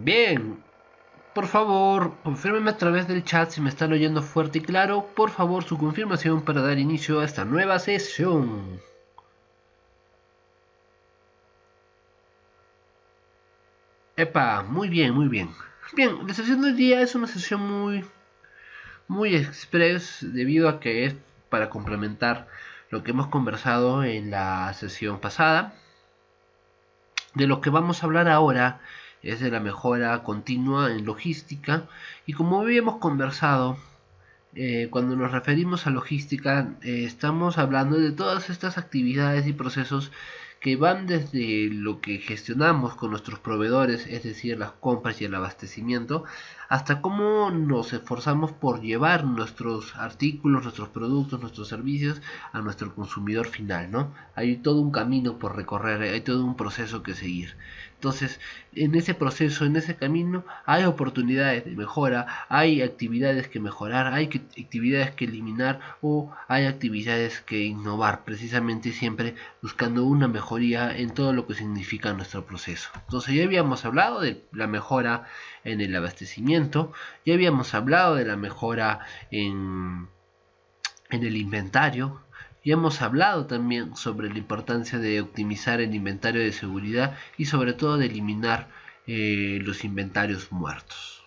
Bien, por favor, confírmeme a través del chat si me están oyendo fuerte y claro. Por favor, su confirmación para dar inicio a esta nueva sesión. Epa, muy bien, muy bien. Bien, la sesión del día es una sesión muy express debido a que es para complementar lo que hemos conversado en la sesión pasada. De lo que vamos a hablar ahora es de la mejora continua en logística y como habíamos conversado, cuando nos referimos a logística, estamos hablando de todas estas actividades y procesos que van desde lo que gestionamos con nuestros proveedores, es decir, las compras y el abastecimiento, hasta cómo nos esforzamos por llevar nuestros artículos, nuestros productos, nuestros servicios a nuestro consumidor final, ¿no? Hay todo un camino por recorrer, hay todo un proceso que seguir. Entonces, en ese proceso, en ese camino, hay oportunidades de mejora, hay actividades que mejorar, hay actividades que eliminar o hay actividades que innovar, precisamente siempre buscando una mejoría en todo lo que significa nuestro proceso. Entonces, ya habíamos hablado de la mejora en el abastecimiento, ya habíamos hablado de la mejora en el inventario, ya hemos hablado también sobre la importancia de optimizar el inventario de seguridad y sobre todo de eliminar los inventarios muertos.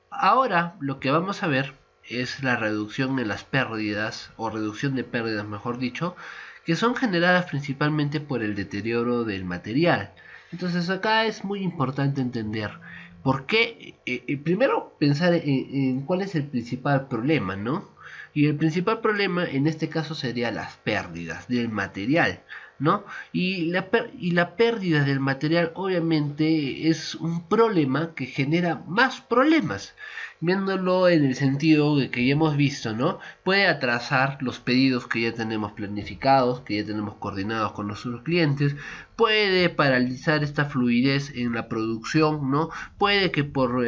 Ahora lo que vamos a ver es la reducción en las pérdidas o reducción de pérdidas, mejor dicho, que son generadas principalmente por el deterioro del material. Entonces acá es muy importante entender por qué, primero pensar en cuál es el principal problema, ¿no? Y el principal problema en este caso sería las pérdidas del material, ¿no? Y la pérdida del material obviamente es un problema que genera más problemas, viéndolo en el sentido de que ya hemos visto, ¿no? Puede atrasar los pedidos que ya tenemos planificados, que ya tenemos coordinados con nuestros clientes, puede paralizar esta fluidez en la producción, ¿no? Puede que por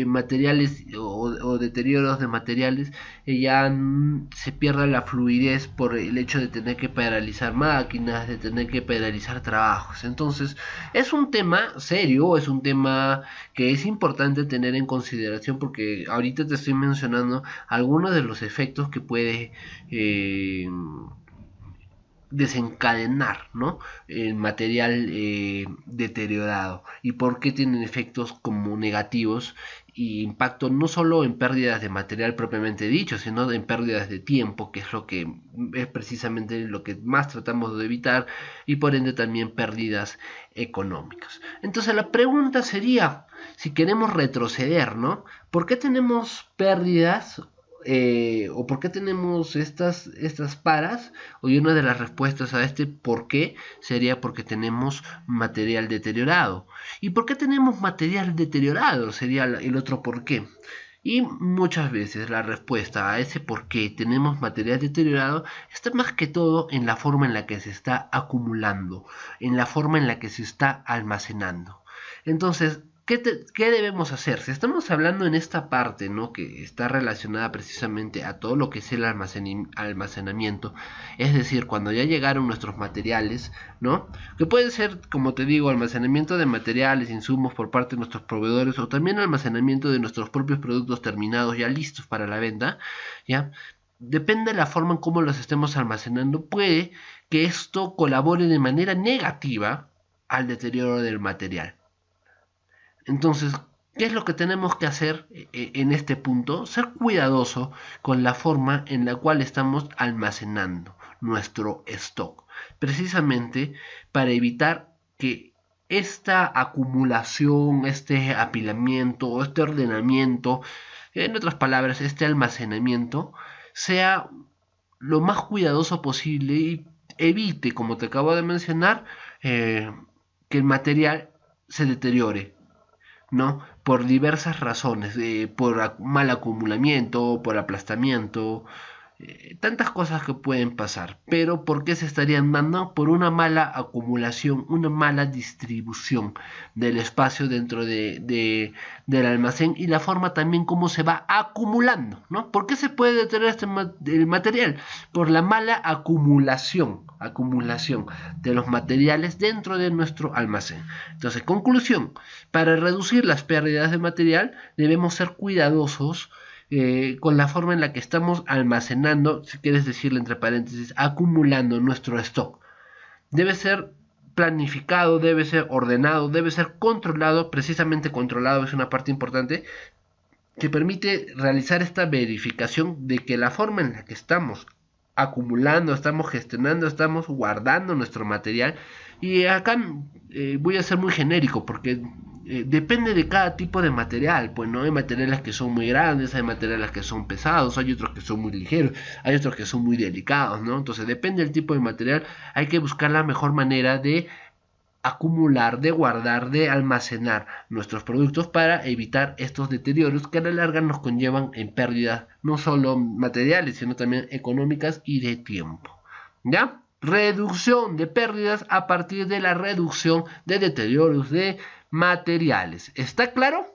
materiales o deterioros de materiales ya se pierda la fluidez por el hecho de tener que paralizar máquinas, de tener que paralizar trabajos. Entonces, es un tema serio, es un tema que es importante tener en consideración porque ahorita te estoy mencionando algunos de los efectos que puede desencadenar, ¿no? El material deteriorado y por qué tienen efectos como negativos y impacto no solo en pérdidas de material propiamente dicho, sino en pérdidas de tiempo, que es lo que es precisamente lo que más tratamos de evitar, y por ende también pérdidas económicas. Entonces la pregunta sería, si queremos retroceder, ¿no? ¿Por qué tenemos pérdidas o por qué tenemos estas paras? Y una de las respuestas a este por qué sería porque tenemos material deteriorado. ¿Y por qué tenemos material deteriorado? Sería el otro por qué. Y muchas veces la respuesta a ese por qué tenemos material deteriorado está más que todo en la forma en la que se está acumulando, en la forma en la que se está almacenando. Entonces, ¿qué debemos hacer? Si estamos hablando en esta parte, ¿no? Que está relacionada precisamente a todo lo que es el almacenamiento, es decir, cuando ya llegaron nuestros materiales, ¿no? Que puede ser, como te digo, almacenamiento de materiales, insumos por parte de nuestros proveedores o también almacenamiento de nuestros propios productos terminados ya listos para la venta, ¿ya? Depende de la forma en cómo los estemos almacenando, puede que esto colabore de manera negativa al deterioro del material. Entonces, ¿qué es lo que tenemos que hacer en este punto? Ser cuidadoso con la forma en la cual estamos almacenando nuestro stock, precisamente para evitar que esta acumulación, este apilamiento, este ordenamiento, en otras palabras, este almacenamiento, sea lo más cuidadoso posible y evite, como te acabo de mencionar, que el material se deteriore, ¿no? Por diversas razones, por mal acumulamiento, por aplastamiento, tantas cosas que pueden pasar, pero ¿por qué se estarían dando? Por una mala acumulación, una mala distribución del espacio dentro del almacén y la forma también como se va acumulando, ¿no? ¿Por qué se puede detener el material? Por la mala acumulación de los materiales dentro de nuestro almacén. Entonces, conclusión, para reducir las pérdidas de material debemos ser cuidadosos con la forma en la que estamos almacenando, si quieres decirle entre paréntesis, acumulando nuestro stock. Debe ser planificado, debe ser ordenado, debe ser controlado, precisamente controlado es una parte importante que permite realizar esta verificación de que la forma en la que estamos acumulando, estamos gestionando, estamos guardando nuestro material. Y acá voy a ser muy genérico porque depende de cada tipo de material. Pues no hay materiales que son muy grandes, hay materiales que son pesados, hay otros que son muy ligeros, hay otros que son muy delicados, ¿no? Entonces depende del tipo de material, hay que buscar la mejor manera de acumular, de guardar, de almacenar nuestros productos para evitar estos deterioros que a la larga nos conllevan en pérdidas no solo materiales, sino también económicas y de tiempo. ¿Ya? Reducción de pérdidas a partir de la reducción de deterioros de materiales. ¿Está claro?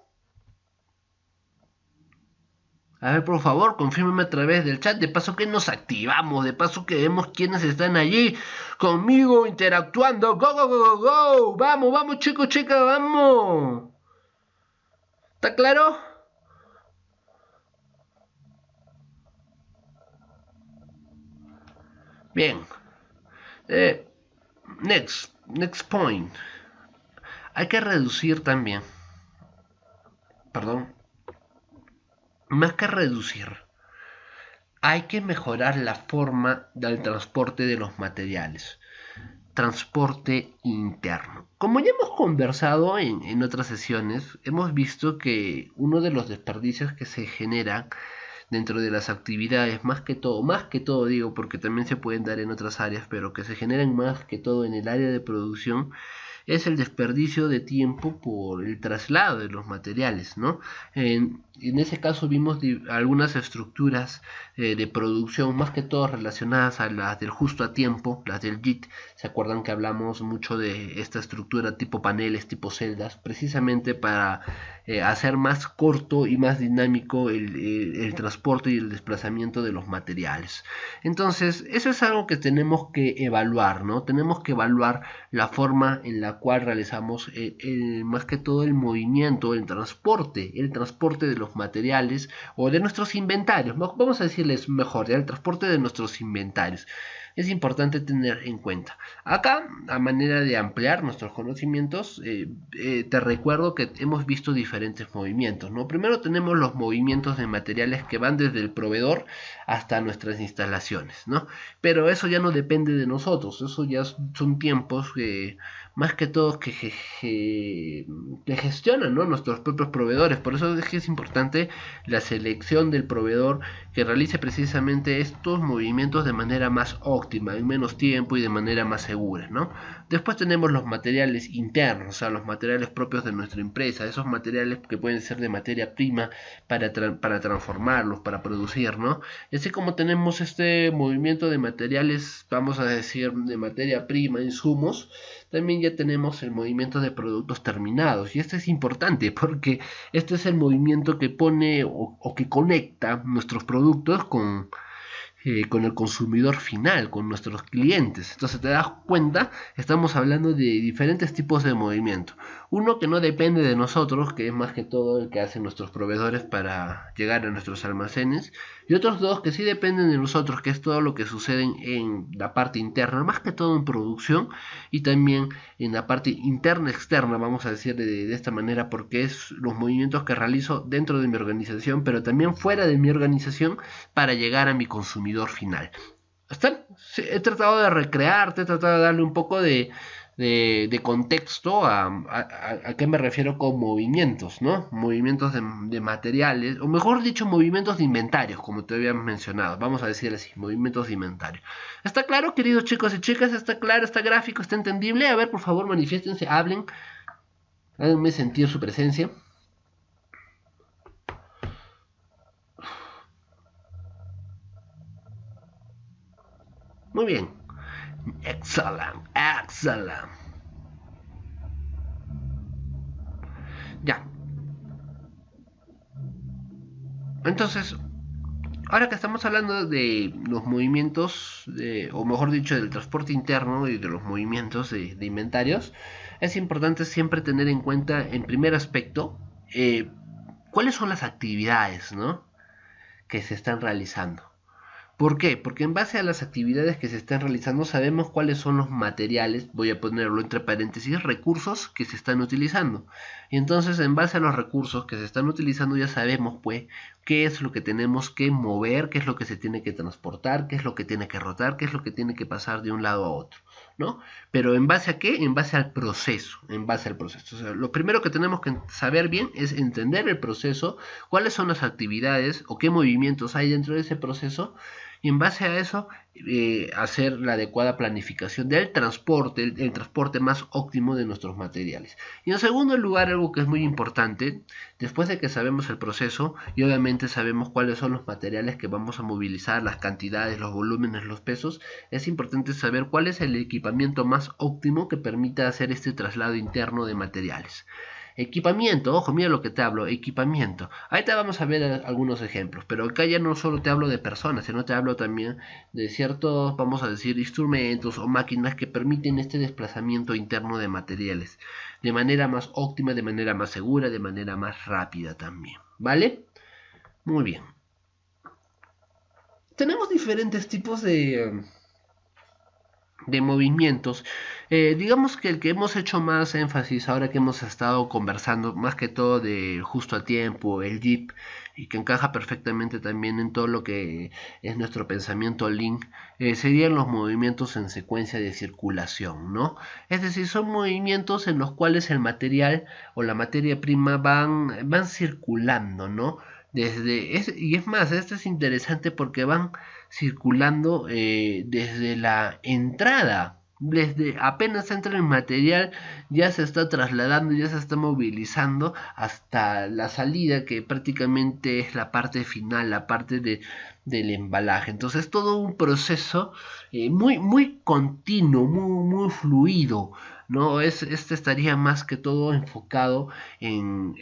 A ver, por favor, confírmeme a través del chat. De paso que nos activamos. De paso que vemos quiénes están allí conmigo interactuando. ¡Go, go, go, go, go! ¡Vamos, vamos, chicos, chicas, vamos! ¿Está claro? Bien. Eh, next point. Hay que reducir también. Perdón. Más que reducir. Hay que mejorar la forma del transporte de los materiales. Transporte interno. Como ya hemos conversado en otras sesiones, hemos visto que uno de los desperdicios que se generan dentro de las actividades, más que todo digo, porque también se pueden dar en otras áreas, pero que se generan más que todo en el área de producción, es el desperdicio de tiempo por el traslado de los materiales, ¿no? En ese caso vimos algunas estructuras de producción, más que todo relacionadas a las del justo a tiempo, las del JIT. ¿Se acuerdan que hablamos mucho de esta estructura tipo paneles, tipo celdas, precisamente para hacer más corto y más dinámico el transporte y el desplazamiento de los materiales? Entonces, eso es algo que tenemos que evaluar, ¿no? Tenemos que evaluar la forma en la cual realizamos más que todo el movimiento, el transporte de los materiales o de nuestros inventarios. Vamos a decirles mejor, el transporte de nuestros inventarios. Es importante tener en cuenta. Acá, a manera de ampliar nuestros conocimientos, te recuerdo que hemos visto diferentes movimientos, ¿no? Primero tenemos los movimientos de materiales que van desde el proveedor hasta nuestras instalaciones, ¿no? Pero eso ya no depende de nosotros, eso ya son tiempos más que todo que gestionan, ¿no? Nuestros propios proveedores. Por eso es que es importante la selección del proveedor que realice precisamente estos movimientos de manera más óptima, en menos tiempo y de manera más segura, ¿no? Después tenemos los materiales internos, o sea, los materiales propios de nuestra empresa, esos materiales que pueden ser de materia prima para transformarlos, para producir, ¿no? Y así como tenemos este movimiento de materiales, vamos a decir, de materia prima, insumos, también ya tenemos el movimiento de productos terminados. Y esto es importante porque este es el movimiento que pone o que conecta nuestros productos con el consumidor final, con nuestros clientes. Entonces te das cuenta, estamos hablando de diferentes tipos de movimiento. Uno que no depende de nosotros, que es más que todo el que hacen nuestros proveedores para llegar a nuestros almacenes. Y otros dos que sí dependen de nosotros, que es todo lo que sucede en la parte interna, más que todo en producción y también en la parte interna externa, vamos a decir de esta manera, porque es los movimientos que realizo dentro de mi organización, pero también fuera de mi organización para llegar a mi consumidor final. ¿Están? Sí, he tratado de recrearte, he tratado de darle un poco de contexto a qué me refiero con movimientos, ¿no? Movimientos de materiales, o mejor dicho, movimientos de inventarios, como te había mencionado. Vamos a decir así, movimientos de inventario. ¿Está claro, queridos chicos y chicas? ¿Está claro? ¿Está gráfico? ¿Está entendible? A ver, por favor, manifiéstense, hablen. Háganme sentir su presencia. Muy bien. Excellent, excellent. Ya. Entonces, ahora que estamos hablando de los movimientos, o mejor dicho, del transporte interno y de los movimientos de inventarios, es importante siempre tener en cuenta, en primer aspecto, cuáles son las actividades, ¿no?, que se están realizando. ¿Por qué? Porque en base a las actividades que se están realizando sabemos cuáles son los materiales, voy a ponerlo entre paréntesis, recursos que se están utilizando. Y entonces en base a los recursos que se están utilizando ya sabemos pues qué es lo que tenemos que mover, qué es lo que se tiene que transportar, qué es lo que tiene que rotar, qué es lo que tiene que pasar de un lado a otro, ¿no? Pero ¿en base a qué? En base al proceso, en base al proceso. O sea, lo primero que tenemos que saber bien es entender el proceso, cuáles son las actividades o qué movimientos hay dentro de ese proceso, y en base a eso hacer la adecuada planificación del transporte, el transporte más óptimo de nuestros materiales. Y en segundo lugar, algo que es muy importante, después de que sabemos el proceso y obviamente sabemos cuáles son los materiales que vamos a movilizar, las cantidades, los volúmenes, los pesos, es importante saber cuál es el equipamiento más óptimo que permita hacer este traslado interno de materiales. Equipamiento, ojo, mira lo que te hablo, equipamiento. Ahorita vamos a ver algunos ejemplos, pero acá ya no solo te hablo de personas, sino te hablo también de ciertos, vamos a decir, instrumentos o máquinas que permiten este desplazamiento interno de materiales de manera más óptima, de manera más segura, de manera más rápida también, ¿vale? Muy bien. Tenemos diferentes tipos de movimientos. Digamos que el que hemos hecho más énfasis ahora que hemos estado conversando, más que todo de justo a tiempo, el JIP, y que encaja perfectamente también en todo lo que es nuestro pensamiento Lean, serían los movimientos en secuencia de circulación, ¿no? Es decir, son movimientos en los cuales el material o la materia prima van circulando, ¿no? Y es más, esto es interesante porque van circulando desde la entrada, desde apenas entra el material, ya se está trasladando, ya se está movilizando hasta la salida, que prácticamente es la parte final, la parte del embalaje. Entonces todo un proceso muy continuo, muy fluido, ¿no? Este estaría más que todo enfocado en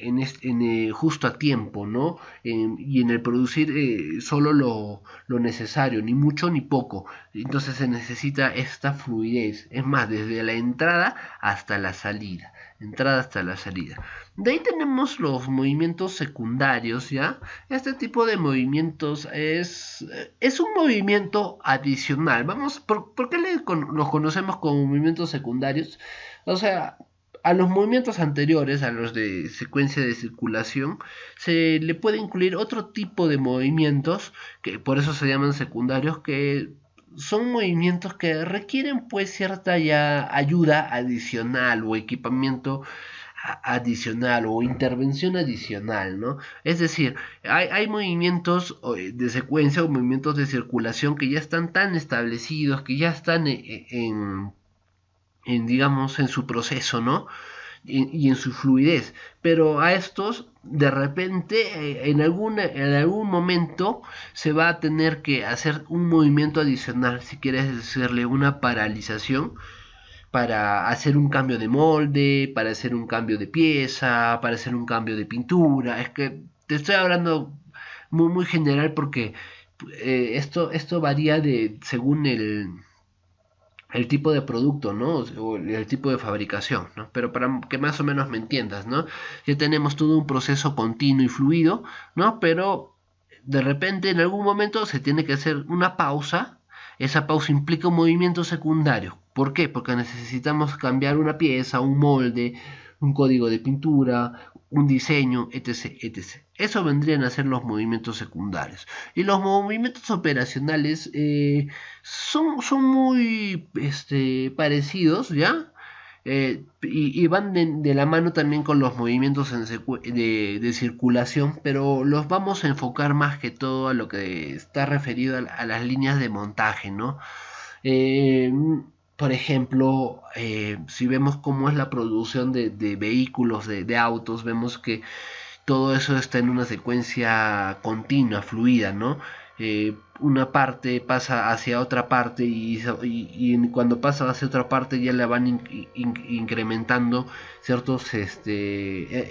justo a tiempo, ¿no? Y en el producir solo lo necesario, ni mucho ni poco. Entonces se necesita esta fluidez, es más, desde la entrada hasta la salida. Entrada hasta la salida. De ahí tenemos los movimientos secundarios, ¿ya? Este tipo de movimientos es un movimiento adicional. Vamos, ¿por qué los conocemos como movimientos secundarios? O sea, a los movimientos anteriores, a los de secuencia de circulación, se le puede incluir otro tipo de movimientos, que por eso se llaman secundarios, que son movimientos que requieren pues cierta ya ayuda adicional o equipamiento adicional o intervención adicional, ¿no? Es decir, hay movimientos de secuencia o movimientos de circulación que ya están tan establecidos, que ya están digamos, en su proceso, ¿no? Y en su fluidez, pero a estos de repente en algún momento se va a tener que hacer un movimiento adicional, si quieres decirle una paralización, para hacer un cambio de molde, para hacer un cambio de pieza, para hacer un cambio de pintura. Es que te estoy hablando muy general porque esto varía según el tipo de producto, ¿no? O el tipo de fabricación, ¿no? Pero para que más o menos me entiendas, ¿no? Ya tenemos todo un proceso continuo y fluido, ¿no? Pero de repente en algún momento se tiene que hacer una pausa. Esa pausa implica un movimiento secundario. ¿Por qué? Porque necesitamos cambiar una pieza, un molde, un código de pintura, un diseño, etc, etc. Eso vendrían a ser los movimientos secundarios. Y los movimientos operacionales son muy parecidos, ¿ya? Y van de la mano también con los movimientos de circulación, pero los vamos a enfocar más que todo a lo que está referido a las líneas de montaje, ¿no? Eh, por ejemplo, si vemos cómo es la producción de vehículos, de autos, vemos que todo eso está en una secuencia continua, fluida, ¿no? una parte pasa hacia otra parte y cuando pasa hacia otra parte ya le van incrementando ciertos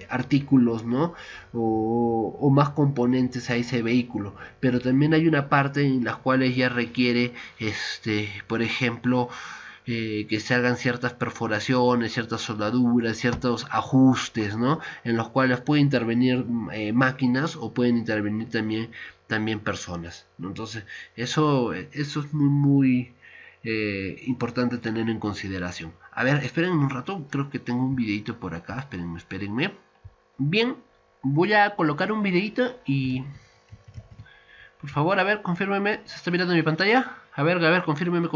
artículos, ¿no? O más componentes a ese vehículo, pero también hay una parte en las cuales ya requiere por ejemplo, que se hagan ciertas perforaciones, ciertas soldaduras, ciertos ajustes, ¿no? En los cuales pueden intervenir máquinas o pueden intervenir también personas, ¿no? Entonces, eso es muy importante tener en consideración. A ver, esperen un rato, creo que tengo un videito por acá, espérenme. Bien, voy a colocar un videito y... Por favor, a ver, confírmeme, ¿se está mirando mi pantalla? A ver, confírmeme.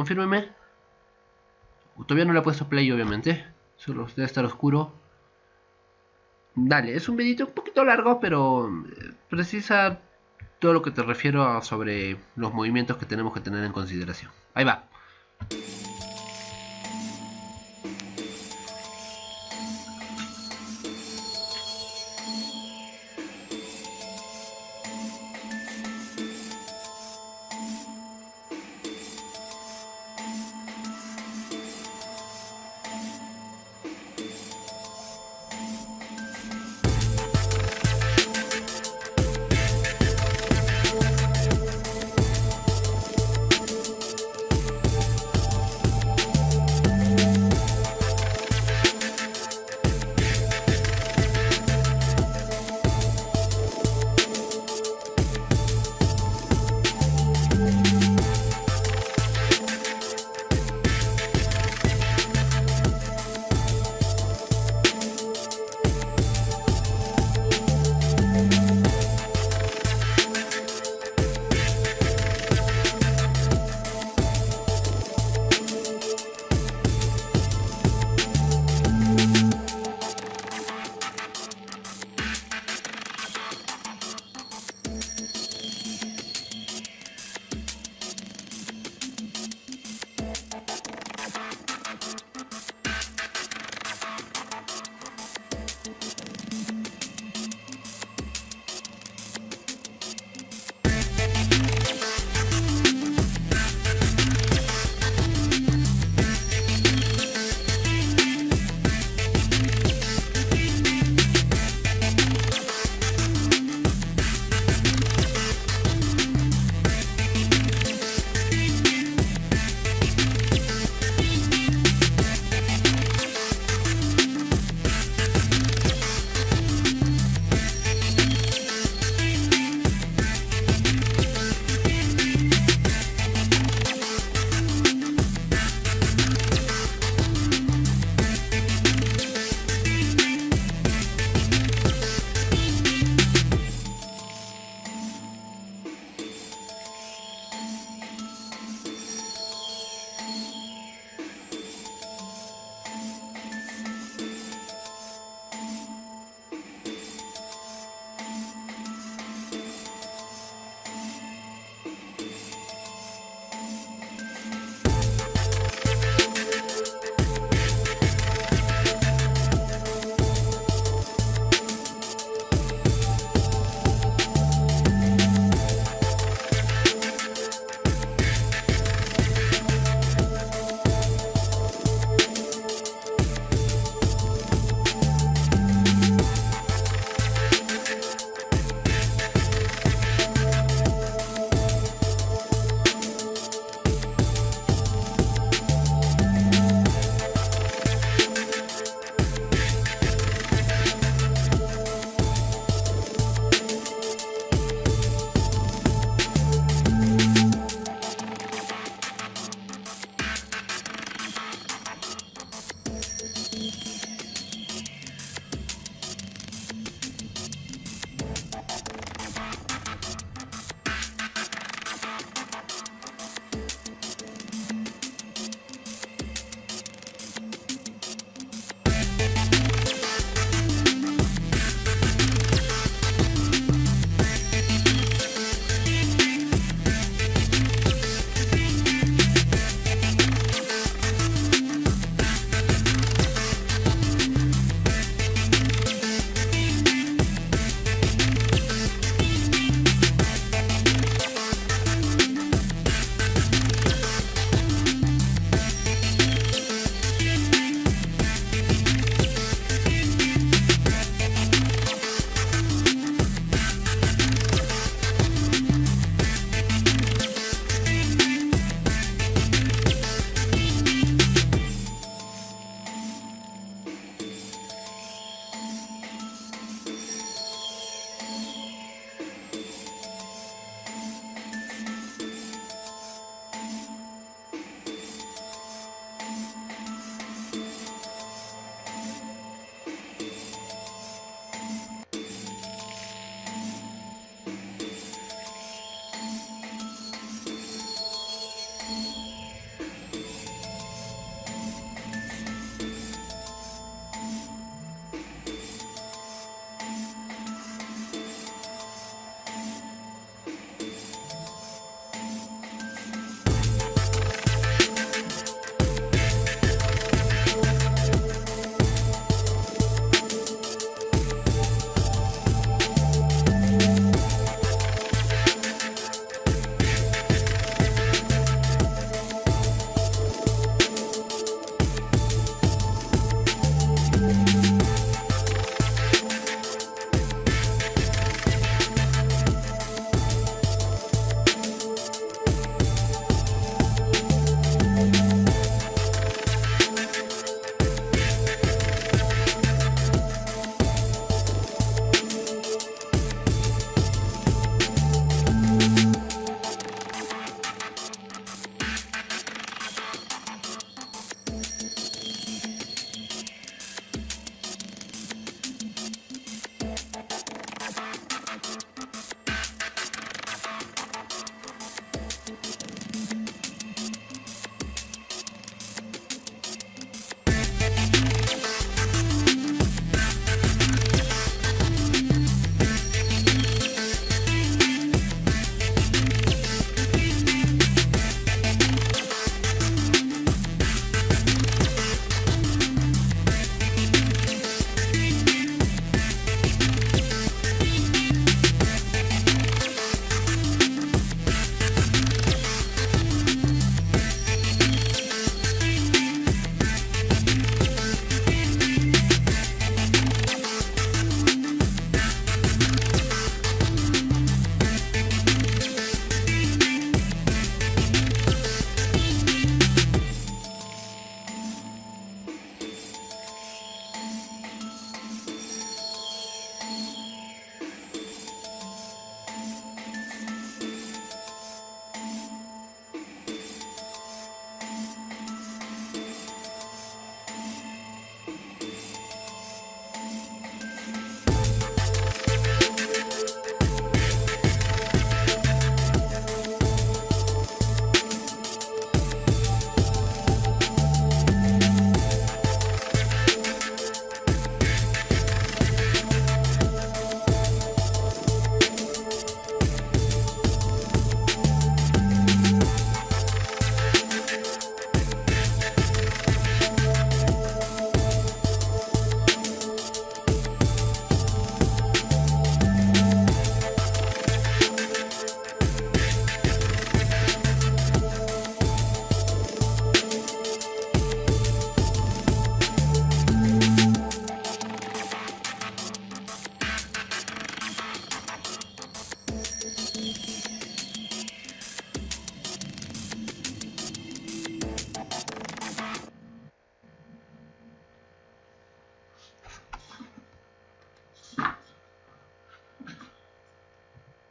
Todavía no le he puesto play, obviamente. Solo debe estar oscuro. Dale, es un videito un poquito largo, pero precisa todo lo que te refiero sobre los movimientos que tenemos que tener en consideración. Ahí va.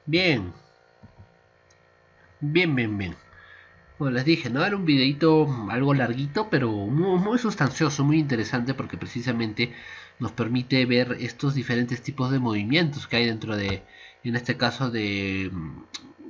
Bien, bien. Como les dije, ¿no? Era un videito algo larguito, pero muy sustancioso, muy interesante porque precisamente nos permite ver estos diferentes tipos de movimientos que hay dentro de, en este caso, de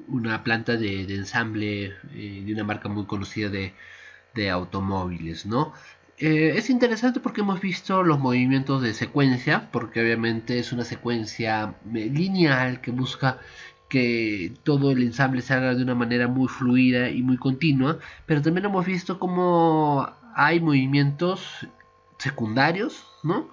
una planta de ensamble de una marca muy conocida de automóviles, ¿no? Es interesante porque hemos visto los movimientos de secuencia, porque obviamente es una secuencia lineal que busca que todo el ensamble se haga de una manera muy fluida y muy continua, pero también hemos visto cómo hay movimientos secundarios, ¿no?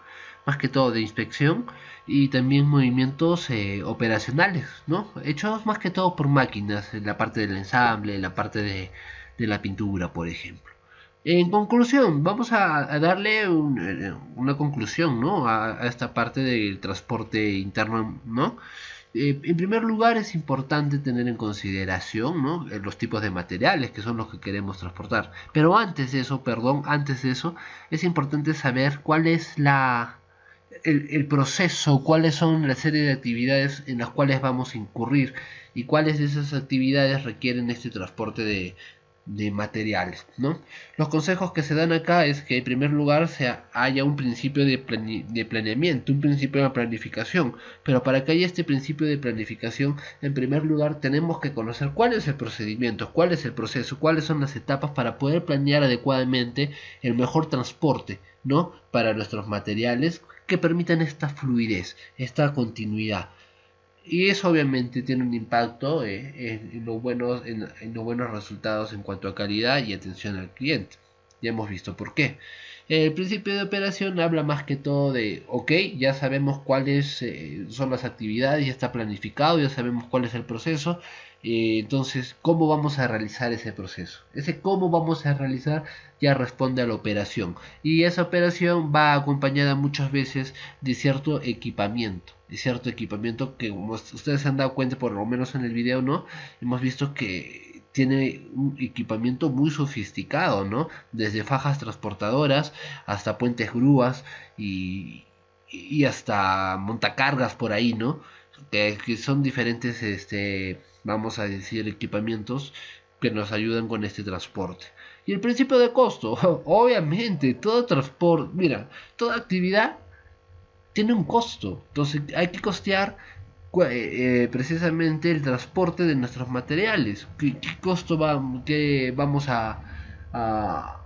Más que todo de inspección y también movimientos operacionales, ¿no? Hechos más que todo por máquinas, en la parte del ensamble, en la parte de la pintura, por ejemplo. En conclusión, vamos a darle una conclusión, ¿no? A esta parte del transporte interno, ¿no? En primer lugar, es importante tener en consideración, ¿no? Los tipos de materiales que son los que queremos transportar. Pero antes de eso, perdón, antes de eso, es importante saber cuál es el proceso, cuáles son la serie de actividades en las cuales vamos a incurrir y cuáles de esas actividades requieren este transporte de materiales, ¿no? Los consejos que se dan acá es que en primer lugar haya un principio de planeamiento, un principio de planificación, pero para que haya este principio de planificación, en primer lugar tenemos que conocer cuál es el procedimiento, cuál es el proceso, cuáles son las etapas para poder planear adecuadamente el mejor transporte, ¿no? Para nuestros materiales que permitan esta fluidez, esta continuidad. Y eso obviamente tiene un impacto en los buenos resultados en cuanto a calidad y atención al cliente. Ya hemos visto por qué. El principio de operación habla más que todo de, ok, ya sabemos cuáles son las actividades, ya está planificado, ya sabemos cuál es el proceso. Entonces, ¿cómo vamos a realizar ese proceso? Ese cómo vamos a realizar ya responde a la operación. Y esa operación va acompañada muchas veces de cierto equipamiento que, como ustedes se han dado cuenta, por lo menos en el video, ¿no? Hemos visto que tiene un equipamiento muy sofisticado, ¿no? Desde fajas transportadoras hasta puentes grúas y hasta montacargas por ahí, ¿no? Que son diferentes, vamos a decir, equipamientos que nos ayudan con este transporte. Y el principio de costo, obviamente, todo transporte, mira, toda actividad tiene un costo. Entonces hay que costear precisamente el transporte de nuestros materiales. ¿Qué costo qué vamos a-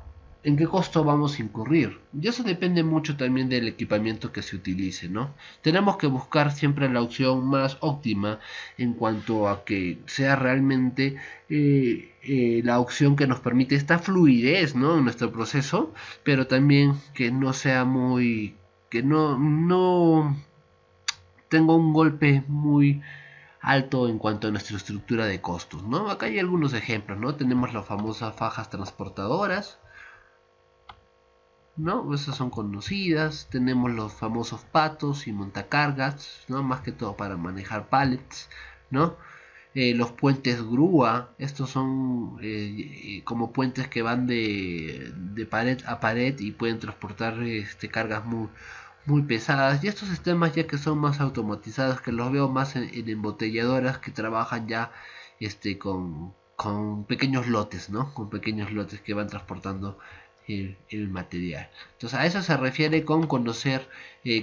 en qué costo vamos a incurrir? Y eso depende mucho también del equipamiento que se utilice, ¿no? Tenemos que buscar siempre la opción más óptima en cuanto a que sea realmente la opción que nos permite esta fluidez, ¿no? En nuestro proceso, pero también que no sea muy que no tenga un golpe muy alto en cuanto a nuestra estructura de costos, ¿no? Acá hay algunos ejemplos, ¿no? Tenemos las famosas fajas transportadoras, ¿no? Esas son conocidas. Tenemos los famosos patos y montacargas, ¿no? Más que todo para manejar pallets, ¿no? Los puentes grúa, estos son como puentes que van de pared a pared y pueden transportar cargas muy pesadas. Y estos sistemas ya que son más automatizados, que los veo más en embotelladoras que trabajan ya con pequeños lotes, ¿no? Con pequeños lotes que van transportando el material. Entonces a eso se refiere con conocer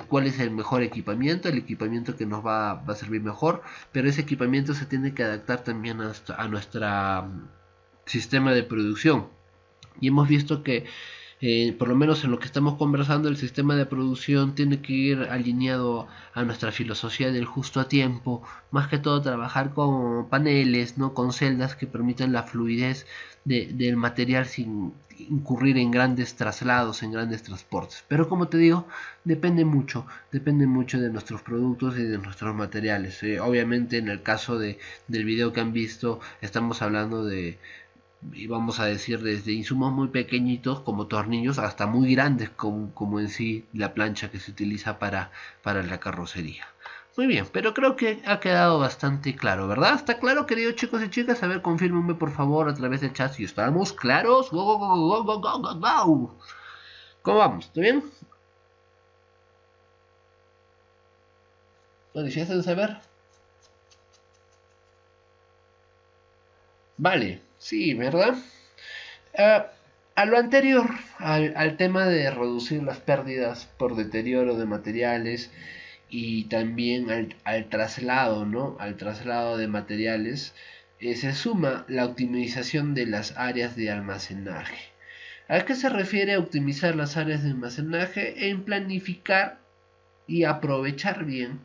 cuál es el mejor equipamiento, el equipamiento que nos va a servir mejor, pero ese equipamiento se tiene que adaptar también a nuestra sistema de producción. Y hemos visto que por lo menos en lo que estamos conversando, el sistema de producción tiene que ir alineado a nuestra filosofía del justo a tiempo, más que todo trabajar con paneles, no con celdas que permitan la fluidez del material sin incurrir en grandes traslados, en grandes transportes. Pero como te digo, depende mucho de nuestros productos y de nuestros materiales. Obviamente en el caso del video que han visto, estamos hablando de y vamos a decir desde insumos muy pequeñitos como tornillos hasta muy grandes como en sí la plancha que se utiliza para la carrocería. Muy bien, pero creo que ha quedado bastante claro, ¿verdad? ¿Está claro, queridos chicos y chicas? A ver, confírmenme por favor a través del chat si estamos claros. Go, go, go, go, go, go, go, go. ¿Cómo vamos? ¿Está bien? ¿Lo deseas saber? Vale, sí, ¿verdad? Ah, a lo anterior, al tema de reducir las pérdidas por deterioro de materiales y también al traslado, ¿no? Al traslado de materiales, se suma la optimización de las áreas de almacenaje. ¿A qué se refiere optimizar las áreas de almacenaje? En planificar y aprovechar bien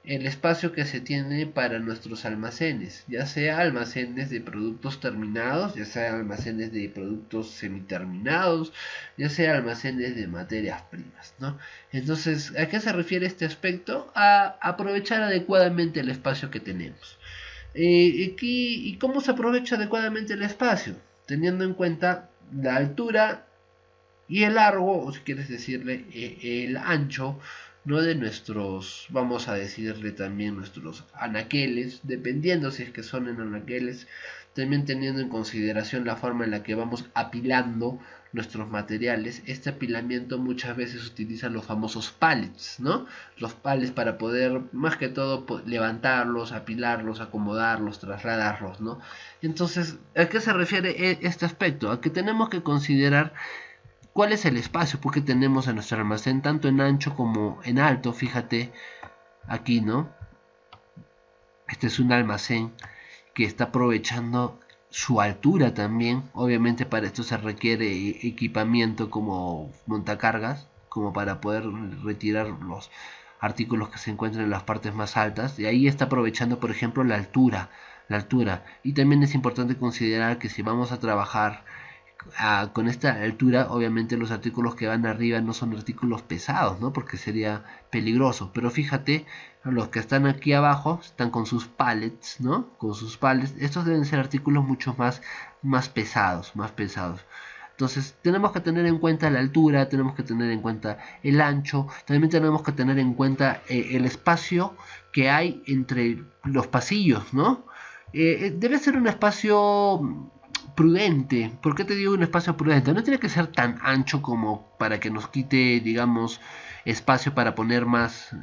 el espacio que se tiene para nuestros almacenes, ya sea almacenes de productos terminados, ya sea almacenes de productos semiterminados, ya sea almacenes de materias primas, ¿no? Entonces, ¿a qué se refiere este aspecto? A aprovechar adecuadamente el espacio que tenemos. ¿Y cómo se aprovecha adecuadamente el espacio? Teniendo en cuenta la altura y el largo, o si quieres decirle el ancho, no de nuestros, vamos a decirle también nuestros anaqueles, dependiendo si es que son en anaqueles, también teniendo en consideración la forma en la que vamos apilando nuestros materiales. Este apilamiento muchas veces utiliza los famosos pallets, ¿no? Los pallets para poder, más que todo, levantarlos, apilarlos, acomodarlos, trasladarlos, ¿no? Entonces, ¿a qué se refiere este aspecto? A que tenemos que considerar cuál es el espacio porque tenemos en nuestro almacén, tanto en ancho como en alto. Fíjate aquí, ¿no? Este es un almacén que está aprovechando su altura también. Obviamente para esto se requiere equipamiento como montacargas, como para poder retirar los artículos que se encuentran en las partes más altas. Y ahí está aprovechando, por ejemplo, la altura. Y también es importante considerar que si vamos a trabajar con esta altura, obviamente los artículos que van arriba no son artículos pesados, ¿no? Porque sería peligroso. Pero fíjate, los que están aquí abajo están con sus pallets, ¿no? Con sus pallets. Estos deben ser artículos mucho más pesados, más pesados. Entonces tenemos que tener en cuenta la altura, tenemos que tener en cuenta el ancho, también tenemos que tener en cuenta el espacio que hay entre los pasillos, ¿no? Debe ser un espacio prudente. ¿Por qué te digo un espacio prudente? No tiene que ser tan ancho como para que nos quite, digamos, espacio para poner más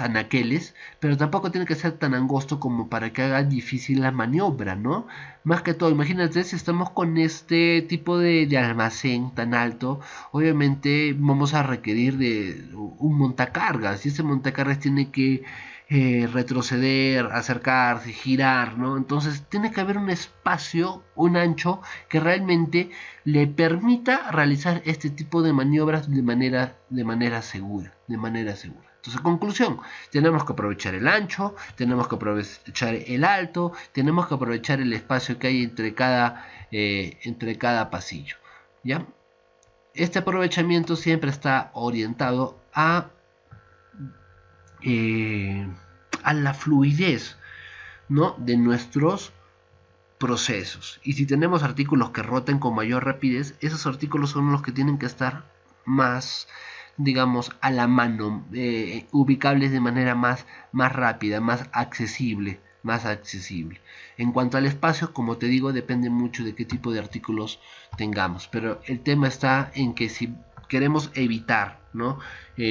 anaqueles, pero tampoco tiene que ser tan angosto como para que haga difícil la maniobra, ¿no? Más que todo, imagínate si estamos con este tipo de almacén tan alto, obviamente vamos a requerir de un montacargas, y ese montacargas tiene que retroceder, acercarse, girar, ¿no? Entonces tiene que haber un espacio, un ancho que realmente le permita realizar este tipo de maniobras de manera segura, Entonces, conclusión, tenemos que aprovechar el ancho, tenemos que aprovechar el alto, tenemos que aprovechar el espacio que hay entre cada pasillo, ¿ya? Este aprovechamiento siempre está orientado eh, a la fluidez, ¿no? De nuestros procesos. Y si tenemos artículos que roten con mayor rapidez, esos artículos son los que tienen que estar más, digamos, a la mano, ubicables de manera más rápida, más accesible. En cuanto al espacio, como te digo, depende mucho de qué tipo de artículos tengamos. Pero el tema está en que si queremos evitar, ¿no?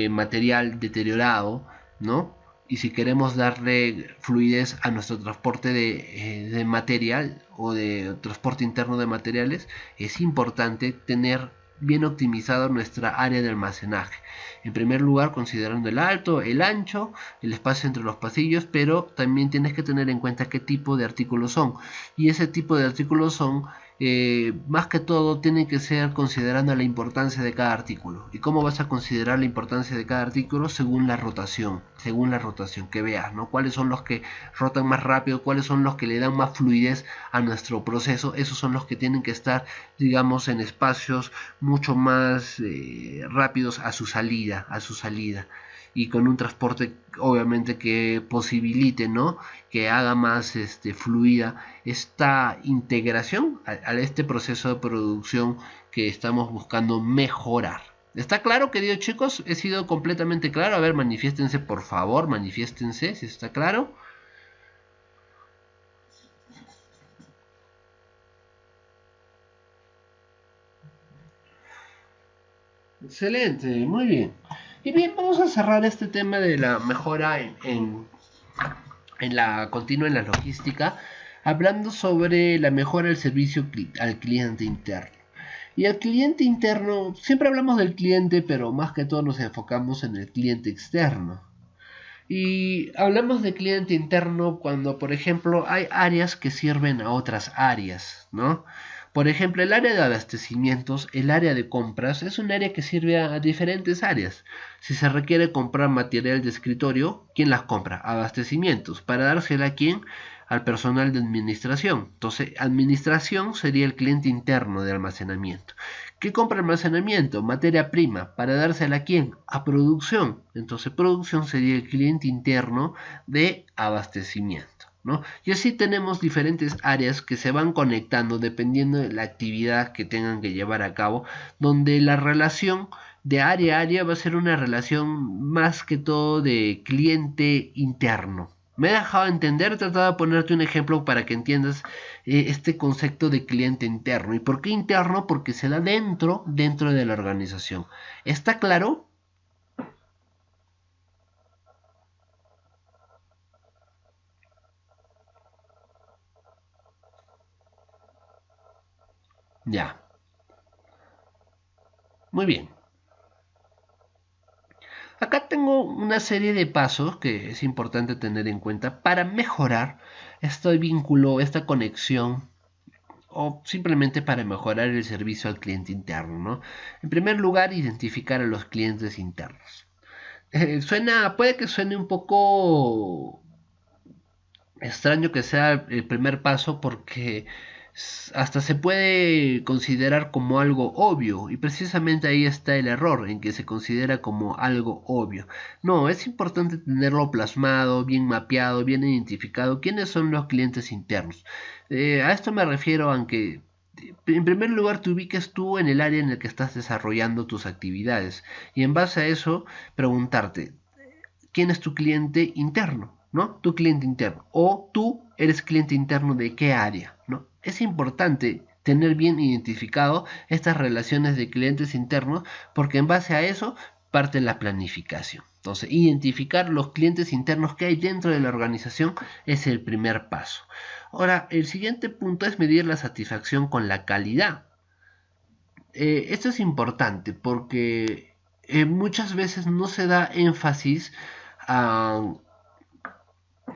Material deteriorado, ¿no? Y si queremos darle fluidez a nuestro transporte de material o de transporte interno de materiales, es importante tener bien optimizado nuestra área de almacenaje. En primer lugar, considerando el alto, el ancho, el espacio entre los pasillos, pero también tienes que tener en cuenta qué tipo de artículos son. Y ese tipo de artículos son, más que todo, tienen que ser considerando la importancia de cada artículo. ¿Y cómo vas a considerar la importancia de cada artículo? Según la rotación que veas, ¿no? Cuáles son los que rotan más rápido, cuáles son los que le dan más fluidez a nuestro proceso. Esos son los que tienen que estar, digamos, en espacios mucho más rápidos a su salida, y con un transporte obviamente que posibilite, ¿no? Que haga más fluida esta integración a este proceso de producción que estamos buscando mejorar. ¿Está claro, queridos chicos? He sido completamente claro. A ver, manifiéstense, por favor, manifiéstense si está claro. Excelente, muy bien. Y bien, vamos a cerrar este tema de la mejora en la continua en la logística, hablando sobre la mejora del servicio al cliente interno. Y al cliente interno, siempre hablamos del cliente, pero más que todo nos enfocamos en el cliente externo. Y hablamos de cliente interno cuando, por ejemplo, hay áreas que sirven a otras áreas, ¿no? Por ejemplo, el área de abastecimientos, el área de compras, es un área que sirve a diferentes áreas. Si se requiere comprar material de escritorio, ¿quién las compra? Abastecimientos. ¿Para dársela a quién? Al personal de administración. Entonces, administración sería el cliente interno de almacenamiento. ¿Qué compra almacenamiento? Materia prima. ¿Para dársela a quién? A producción. Entonces, producción sería el cliente interno de abastecimiento, ¿no? Y así tenemos diferentes áreas que se van conectando dependiendo de la actividad que tengan que llevar a cabo, donde la relación de área a área va a ser una relación más que todo de cliente interno. Me he dejado entender, he tratado de ponerte un ejemplo para que entiendas este concepto de cliente interno. ¿Y por qué interno? Porque se da dentro de la organización. ¿Está claro? Ya, muy bien. Acá tengo una serie de pasos que es importante tener en cuenta para mejorar este vínculo, esta conexión o simplemente para mejorar el servicio al cliente interno, ¿no? En primer lugar, identificar a los clientes internos. Puede que suene un poco extraño que sea el primer paso porque hasta se puede considerar como algo obvio y precisamente ahí está el error en que se considera como algo obvio. No, es importante tenerlo plasmado, bien mapeado, bien identificado quiénes son los clientes internos. A esto me refiero a que en primer lugar te ubiques tú en el área en el que estás desarrollando tus actividades y en base a eso preguntarte quién es tu cliente interno, ¿no? Tu cliente interno. O tú eres cliente interno de qué área, ¿no? Es importante tener bien identificado estas relaciones de clientes internos porque en base a eso parte la planificación. Entonces, identificar los clientes internos que hay dentro de la organización es el primer paso. Ahora, el siguiente punto es medir la satisfacción con la calidad. Esto es importante porque muchas veces no se da énfasis a,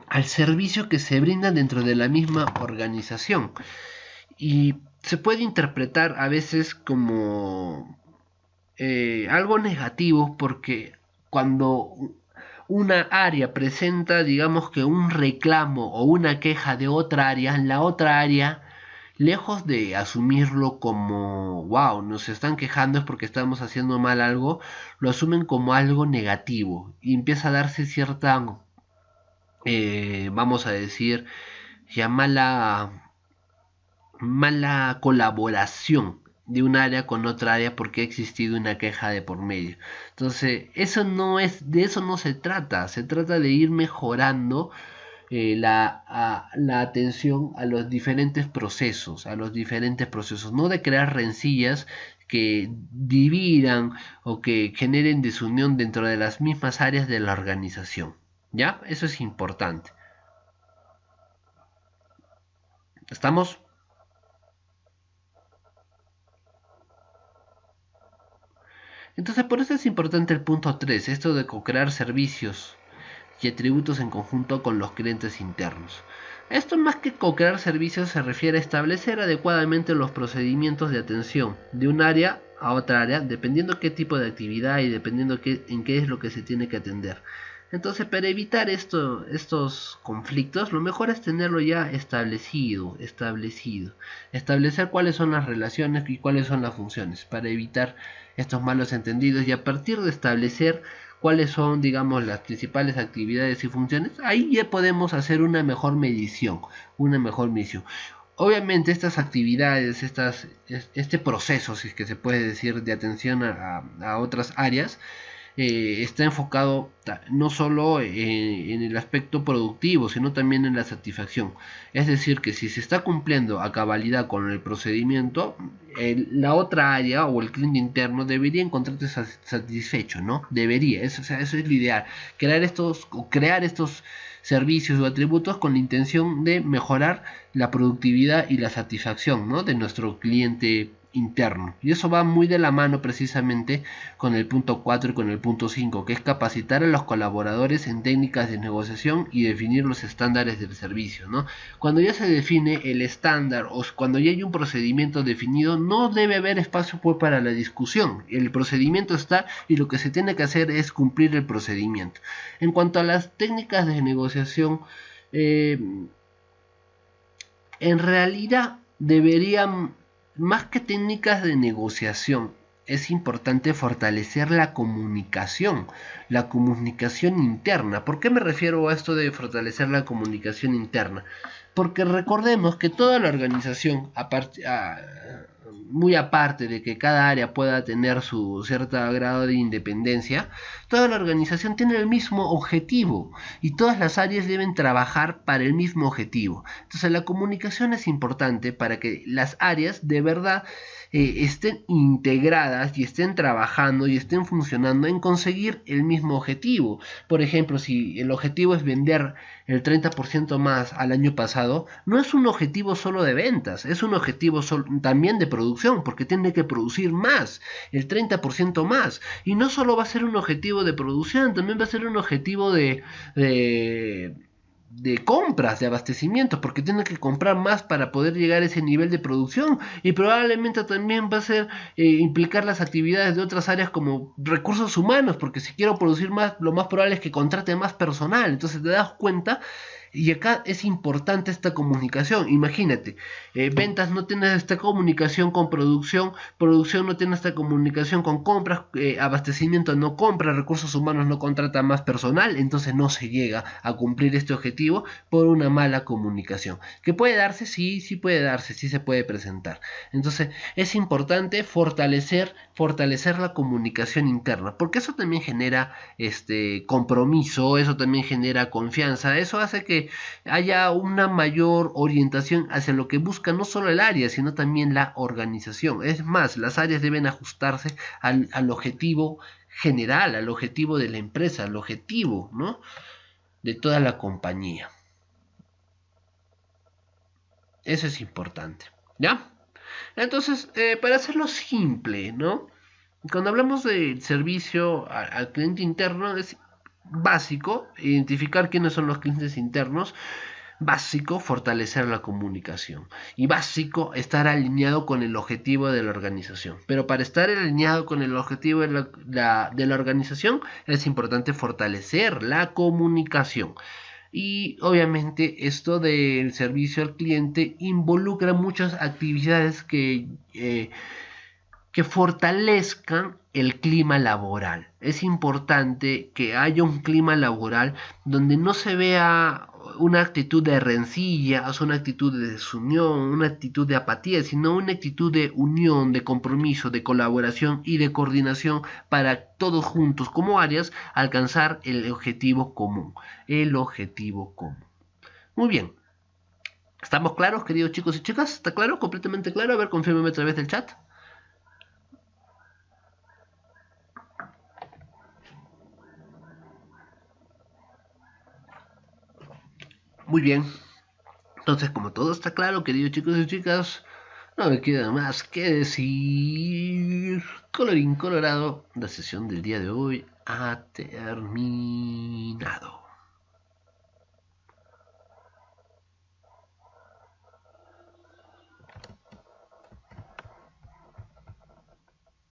al servicio que se brinda dentro de la misma organización y se puede interpretar a veces como algo negativo porque cuando una área presenta digamos que un reclamo o una queja de otra área, la otra área lejos de asumirlo como wow, nos están quejando es porque estamos haciendo mal algo, lo asumen como algo negativo y empieza a darse cierta vamos a decir, ya mala colaboración de un área con otra área porque ha existido una queja de por medio. Entonces, de eso no se trata de ir mejorando la atención a los diferentes procesos, no de crear rencillas que dividan o que generen desunión dentro de las mismas áreas de la organización. ¿Ya? Eso es importante. ¿Estamos? Entonces, por eso es importante el punto 3, esto de co-crear servicios y atributos en conjunto con los clientes internos. Esto más que co-crear servicios se refiere a establecer adecuadamente los procedimientos de atención de un área a otra área, dependiendo qué tipo de actividad y dependiendo en qué es lo que se tiene que atender. Entonces, para evitar estos conflictos, lo mejor es tenerlo ya establecido. Establecer cuáles son las relaciones y cuáles son las funciones, para evitar estos malos entendidos y a partir de establecer cuáles son, digamos, las principales actividades y funciones, ahí ya podemos hacer una mejor medición, una mejor misión. Obviamente estas actividades, este proceso, si es que se puede decir, de atención a otras áreas, está enfocado no solo en el aspecto productivo, sino también en la satisfacción. Es decir, que si se está cumpliendo a cabalidad con el procedimiento, la otra área o el cliente interno debería encontrarse satisfecho, ¿no? Debería, o sea, eso es lo ideal. Crear estos servicios o atributos con la intención de mejorar la productividad y la satisfacción, ¿no?, de nuestro cliente interno. Y eso va muy de la mano precisamente con el punto 4 y con el punto 5, que es capacitar a los colaboradores en técnicas de negociación y definir los estándares del servicio, ¿no? Cuando ya se define el estándar o cuando ya hay un procedimiento definido, no debe haber espacio pues para la discusión. El procedimiento está y lo que se tiene que hacer es cumplir el procedimiento. En cuanto a las técnicas de negociación, en realidad deberían, más que técnicas de negociación, es importante fortalecer la comunicación interna. ¿Por qué me refiero a esto de fortalecer la comunicación interna? Porque recordemos que toda la organización, muy aparte de que cada área pueda tener su cierto grado de independencia, toda la organización tiene el mismo objetivo y todas las áreas deben trabajar para el mismo objetivo. Entonces la comunicación es importante para que las áreas de verdad estén integradas y estén trabajando y estén funcionando en conseguir el mismo objetivo. Por ejemplo, si el objetivo es vender el 30% más al año pasado, no es un objetivo solo de ventas, es un objetivo también de producción, porque tiene que producir más, el 30% más. Y no solo va a ser un objetivo de producción, también va a ser un objetivo de compras, de abastecimiento, porque tiene que comprar más para poder llegar a ese nivel de producción, y probablemente también va a ser implicar las actividades de otras áreas como recursos humanos, porque si quiero producir más, lo más probable es que contrate más personal. Entonces te das cuenta. Y acá es importante esta comunicación. Imagínate, ventas no tiene esta comunicación con producción, producción no tiene esta comunicación con compras, abastecimiento no compra, recursos humanos no contrata más personal, entonces no se llega a cumplir este objetivo por una mala comunicación. ¿Que puede darse? Sí, sí puede darse, sí se puede presentar. Entonces es importante fortalecer la comunicación interna, porque eso también genera compromiso, eso también genera confianza, eso hace que haya una mayor orientación hacia lo que busca no solo el área, sino también la organización. Es más, las áreas deben ajustarse al objetivo general, al objetivo de la empresa, al objetivo, ¿no?, de toda la compañía. Eso es importante, ¿ya? Entonces, para hacerlo simple, ¿no?, cuando hablamos del servicio al cliente interno, es básico identificar quiénes son los clientes internos, básico fortalecer la comunicación y básico estar alineado con el objetivo de la organización. Pero para estar alineado con el objetivo de la organización es importante fortalecer la comunicación. Y obviamente esto del servicio al cliente involucra muchas actividades que fortalezcan el clima laboral. Es importante que haya un clima laboral donde no se vea una actitud de rencilla, una actitud de desunión, una actitud de apatía, sino una actitud de unión, de compromiso, de colaboración y de coordinación para todos juntos como áreas alcanzar el objetivo común. El objetivo común. Muy bien. ¿Estamos claros, queridos chicos y chicas? ¿Está claro? ¿Completamente claro? A ver, confírmeme a través del chat. Muy bien. Entonces, como todo está claro, queridos chicos y chicas, no me queda más que decir, colorín colorado, la sesión del día de hoy ha terminado.